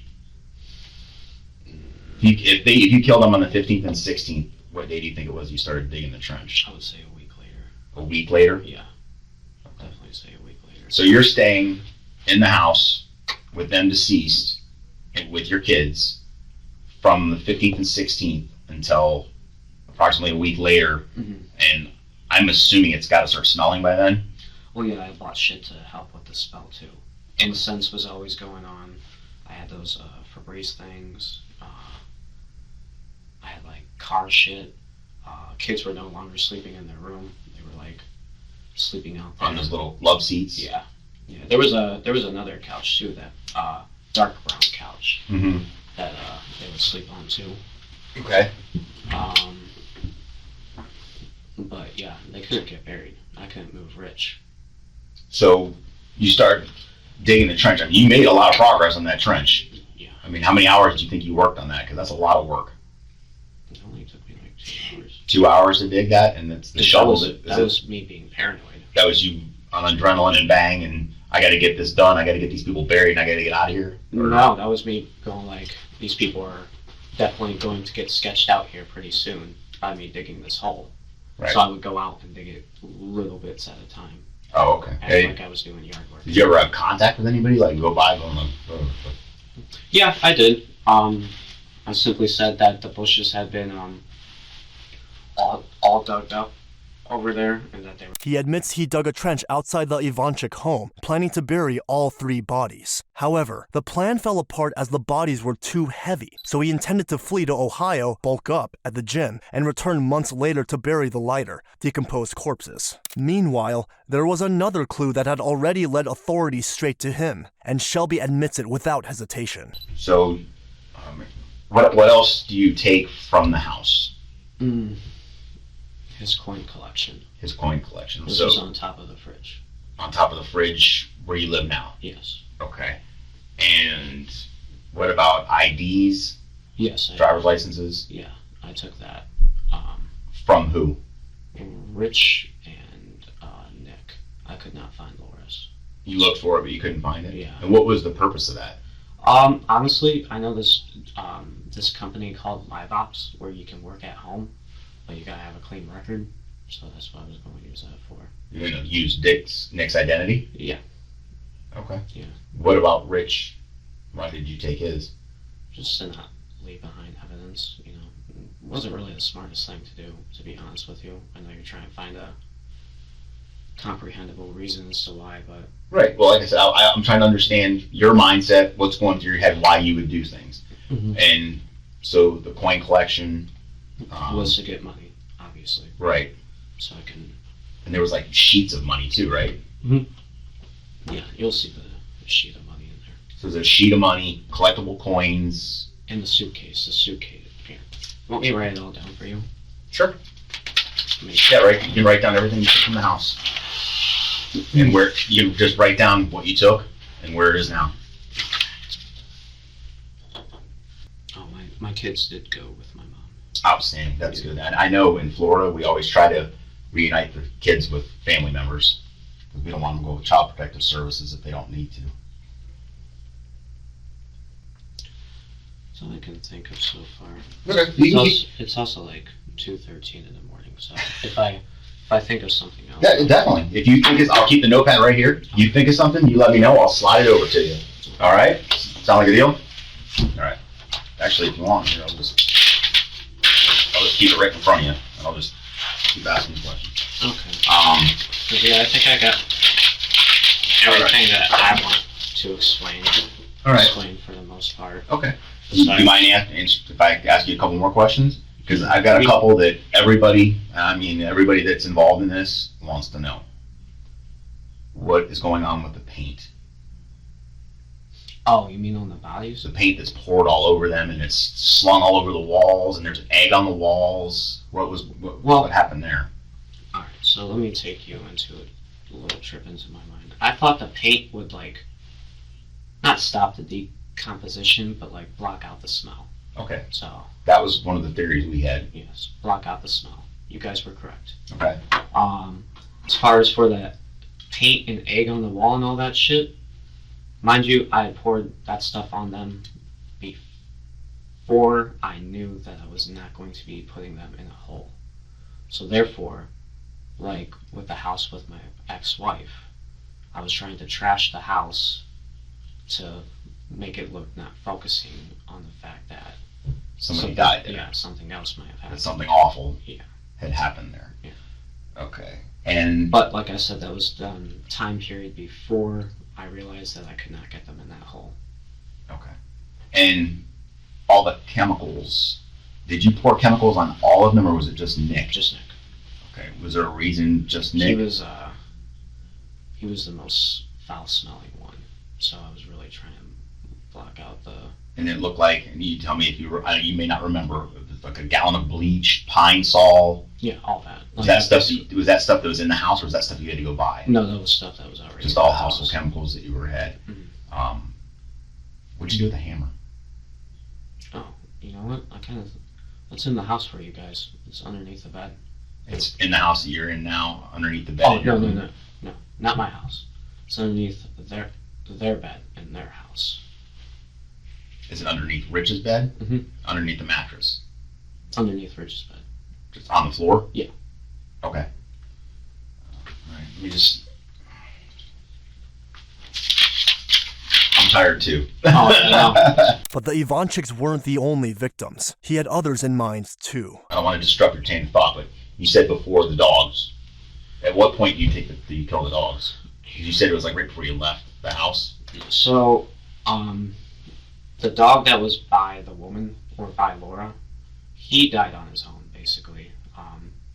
If you killed them on the 15th and 16th, what day do you think it was you started digging the trench? I would say a week later. A week later? Yeah. I'd definitely say a week later. So you're staying in the house with them deceased and with your kids from the 15th and 16th until approximately a week later, Mhm. and I'm assuming it's got to start smelling by then. Well, yeah, I bought shit to help with the smell too. Incense was always going on. I had those Febreze things. I had like car shit. Kids were no longer sleeping in their room. They were like sleeping out there On those little love seats. Yeah. There was another couch too, that dark brown couch Mm-hmm. that they would sleep on too. Okay. But yeah, they couldn't get buried. I couldn't move Rich. So you start digging the trench. I mean, you made a lot of progress on that trench. Yeah. I mean, how many hours do you think you worked on that? Because that's a lot of work. It only took me like 2 hours. 2 hours to dig that, and it's the shovel. That was me being paranoid. That was you on adrenaline and bang, and I got to get this done. I got to get these people buried, and I got to get out of here. No, that was me going like, these people are definitely going to get sketched out here pretty soon by me digging this hole. Right. So I would go out and dig it little bits at a time. Oh, okay. Act Hey, like I was doing yard work. did you ever have contact with anybody? Like go by, going like, Yeah, I did. I simply said that the bushes had been all dug up over there, and that they were. He admits he dug a trench outside the Ivanchik home, planning to bury all 3 bodies. However, the plan fell apart as the bodies were too heavy, so he intended to flee to Ohio, bulk up at the gym, and return months later to bury the lighter, decomposed corpses. Meanwhile, there was another clue that had already led authorities straight to him, and Shelby admits it without hesitation. so, what else do you take from the house? His coin collection. His coin collection. Which So was on top of the fridge. on top of the fridge where you live now. Yes. Okay. And what about IDs, Yes. driver's licenses? Yeah, I took that. From who? Rich and Nick. I could not find Laura's. You looked for it, but you couldn't find it? Yeah. And what was the purpose of that? Honestly, I know this company called Live Ops where you can work at home, but you gotta have a clean record. So that's what I was going to use that for. You're going to use Nick's identity? Yeah. Okay. Yeah. What about Rich? Why did you take his? Just to not leave behind evidence, you know. It wasn't really the smartest thing to do, to be honest with you. I know you're trying to find a comprehensible reason as to why, but Right. Well, like I said, I'm trying to understand your mindset, what's going through your head, why you would do things. And so the coin collection was to get money, obviously. Right. So I can. And there was like sheets of money too, right? Yeah, you'll see the sheet of money in there. So there's a sheet of money, collectible coins. In the suitcase. Here. Want me to write it all down for you? Sure. Make Yeah, right. You can write down everything you took from the house. And where you can just write down what you took and where it is now. Oh, my kids did go with my mom. Outstanding. That's good. And I know in Florida we always try to reunite the kids with family members. We don't want them to go with child protective services if they don't need to. That's all I can think of so far. Okay. It's also like 2:13 in the morning, so if I think of something else. Yeah, definitely. If you think it's, I'll keep the notepad right here. You think of something, you let me know. I'll slide it over to you. All right? Sound like a deal? All right. Actually, if you want, here, I'll just keep it right in front of you, and I'll just keep asking you questions. Okay. Yeah, I think I got everything that I want to explain. All right. Explain for the most part. Okay. Do you mind if I ask you a couple more questions? Because I've got a couple that everybody that's involved in this wants to know. What is going on with the paint? Oh, you mean on the bodies? The paint that's poured all over them and it's slung all over the walls and there's egg on the walls. What happened there? Alright, so let me take you into a little trip into my mind. I thought the paint would not stop the decomposition, but block out the smell. Okay. So That was one of the theories we had. yes, block out the smell. You guys were correct. Okay. As far as for that paint and egg on the wall and all that shit, mind you, I had poured that stuff on them before I knew that I was not going to be putting them in a hole. So therefore, with the house with my ex-wife, I was trying to trash the house to make it look not focusing on the fact that Somebody died there. Yeah, something else might have That happened. something awful Yeah. had happened there. Yeah. Okay. And But like I said, that was done time period before I realized that I could not get them in that hole. okay. And all the chemicals, did you pour chemicals on all of them or was it just Nick? Just Nick. Okay. Was there a reason just Nick? He was the most foul smelling one. So I was really trying to block out the. And it looked like, and you tell me if you you may not remember, it was like a gallon of bleach, pine sol. Yeah, all that. Was that stuff that was in the house, or was that stuff you had to go buy? No, that was stuff that was already. Just in all the household house. chemicals that you had. Mhm. What'd you do with the hammer? Oh, you know what? It's in the house for you guys. It's underneath the bed. It's in the house that you're in now, underneath the bed. Oh in your no, room. no, not my house. It's underneath their bed in their house. Is it underneath Rich's bed? Mhm. Underneath the mattress? Underneath Rich's bed. Just on the floor? Yeah. Okay. Alright, let me just. I'm tired too. Oh, yeah. But the Ivanchiks weren't the only victims. He had others in mind, too. I don't want to disrupt your chain of thought, but you said before the dogs. At what point do you kill the dogs? 'Cause you said it was right before you left the house. So, the dog that was by the woman, or by Laura, he died on his own, basically.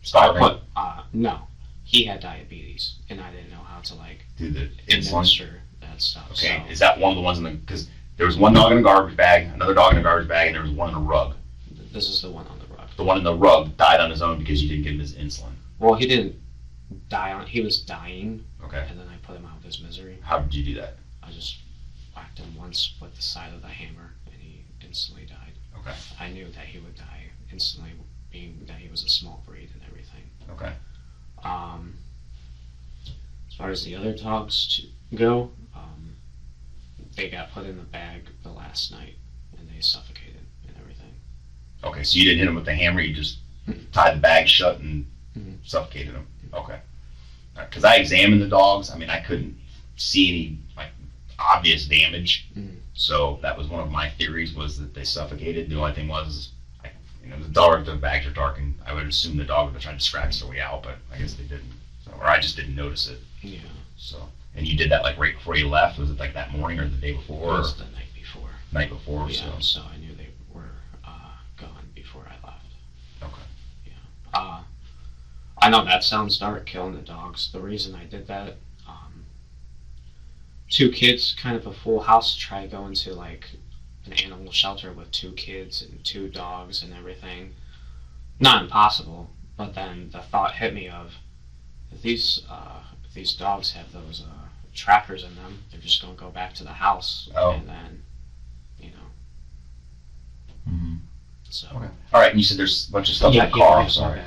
Starving? No. He had diabetes, and I didn't know how to, Do the insulin? administer that stuff. Okay, So, is that one of the ones because there was one dog in a garbage bag, another dog in a garbage bag, and there was one in a rug. this is the one on the rug. The one in the rug died on his own because you didn't give him his insulin. Well, he didn't die on. He was dying, Okay. and then I put him out of his misery. How did you do that? I just whacked him once with the side of the hammer, and he instantly died. Okay. I knew that he would die instantly, being that he was a small breed and everything. Okay. As far as the other dogs, go. They got put in the bag the last night, and they suffocated and everything. Okay, so you didn't hit them with the hammer, you just tied the bag shut and suffocated them. Okay. Because I examined the dogs. I mean, I couldn't see any like obvious damage. So that was one of my theories, was that they suffocated. The only thing was, the bags are dark, and I would assume the dog would have tried to scratch their way out, but I guess they didn't. So, or I just didn't notice it. Yeah. So, and you did that like right before you left? Was it like that morning or the day before? It was the night before. Night before, Yeah, so I knew they were gone before I left. Okay. Yeah. I know that sounds dark, killing the dogs. The reason I did that, two kids, kind of a full house, try going to like an animal shelter with two kids and two dogs and everything. Not impossible, but then the thought hit me of, if these dogs have those trackers in them, they're just gonna go back to the house, and then, So. Okay. All right, and you said there's a bunch of stuff in the car. Yeah, I'm sorry.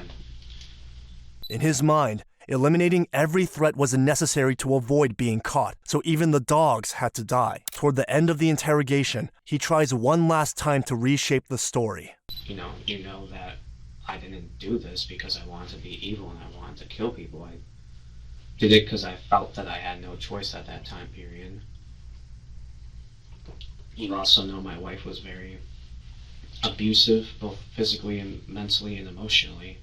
In his mind, eliminating every threat was necessary to avoid being caught, so even the dogs had to die. Toward the end of the interrogation, he tries one last time to reshape the story. You know that I didn't do this because I wanted to be evil and I wanted to kill people. I did it because I felt that I had no choice at that time period. You also know my wife was very abusive, both physically and mentally and emotionally.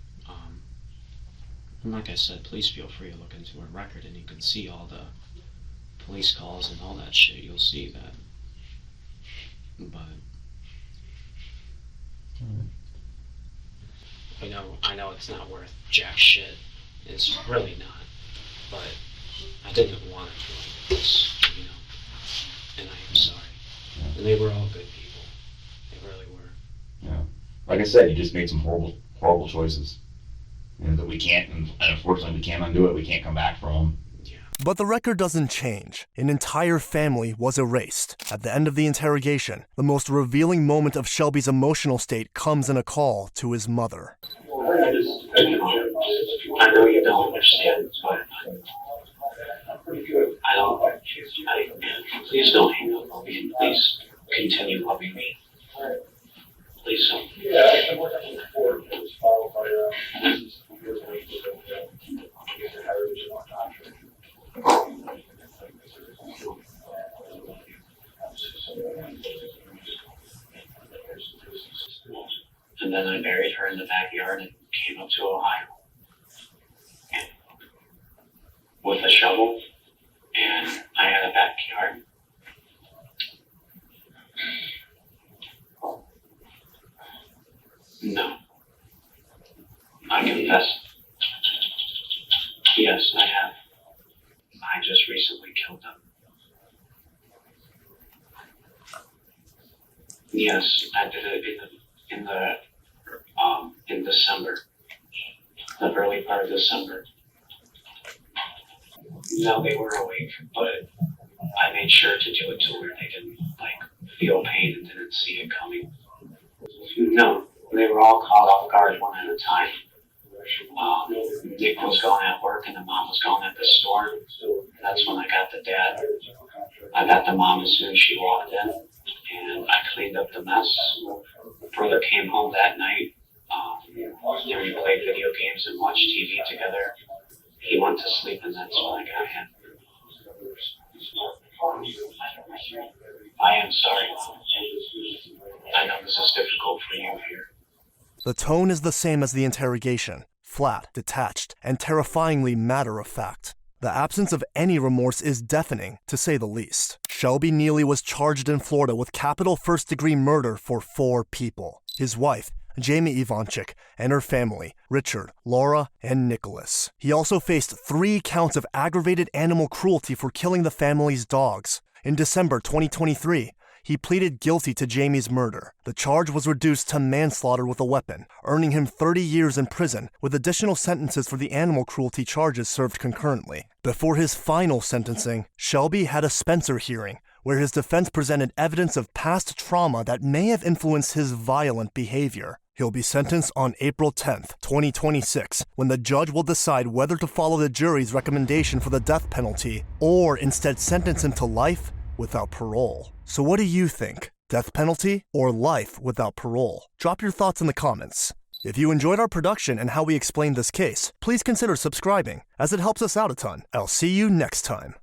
And like I said, please feel free to look into her record and you can see all the police calls and all that shit. You'll see that. But I know it's not worth jack shit. It's really not. But I didn't want it to like this, and I am sorry. And they were all good people. They really were. Yeah. Like I said, you just made some horrible, horrible choices. That we can't, and unfortunately we can't undo it. We can't come back from them. Yeah. But the record doesn't change. An entire family was erased. At the end of the interrogation, the most revealing moment of Shelby's emotional state comes in a call to his mother. I know you don't understand, but please don't hang up on me. Please continue loving me. Please don't. And then I buried her in the backyard and came up to Ohio. And with a shovel, and I had a backyard. No. I confess. Yes, I have. I just recently killed them. Yes, I did it in December. The early part of December. No, they were awake, but I made sure to do it to where they didn't feel pain and didn't see it coming. No, they were all caught off guard one at a time. Nick was gone at work and the mom was gone at the store. That's when I got the dad. I got the mom as soon as she walked in, and I cleaned up the mess. Brother came home that night. And we played video games and watched TV together. He went to sleep, and that's when I got him. I am sorry. I know this is difficult for you here. The tone is the same as the interrogation, flat, detached, and terrifyingly matter-of-fact. The absence of any remorse is deafening, to say the least. Shelby Neely was charged in Florida with capital first-degree murder for 4 people. His wife, Jamie Ivanchik, and her family, Richard, Laura, and Nicholas. He also faced 3 counts of aggravated animal cruelty for killing the family's dogs. In December 2023, he pleaded guilty to Jamie's murder. The charge was reduced to manslaughter with a weapon, earning him 30 years in prison, with additional sentences for the animal cruelty charges served concurrently. Before his final sentencing, Shelby had a Spencer hearing, where his defense presented evidence of past trauma that may have influenced his violent behavior. He'll be sentenced on April 10th, 2026, when the judge will decide whether to follow the jury's recommendation for the death penalty or instead sentence him to life without parole. So what do you think? Death penalty or life without parole? Drop your thoughts in the comments. If you enjoyed our production and how we explained this case, please consider subscribing, as it helps us out a ton. I'll see you next time.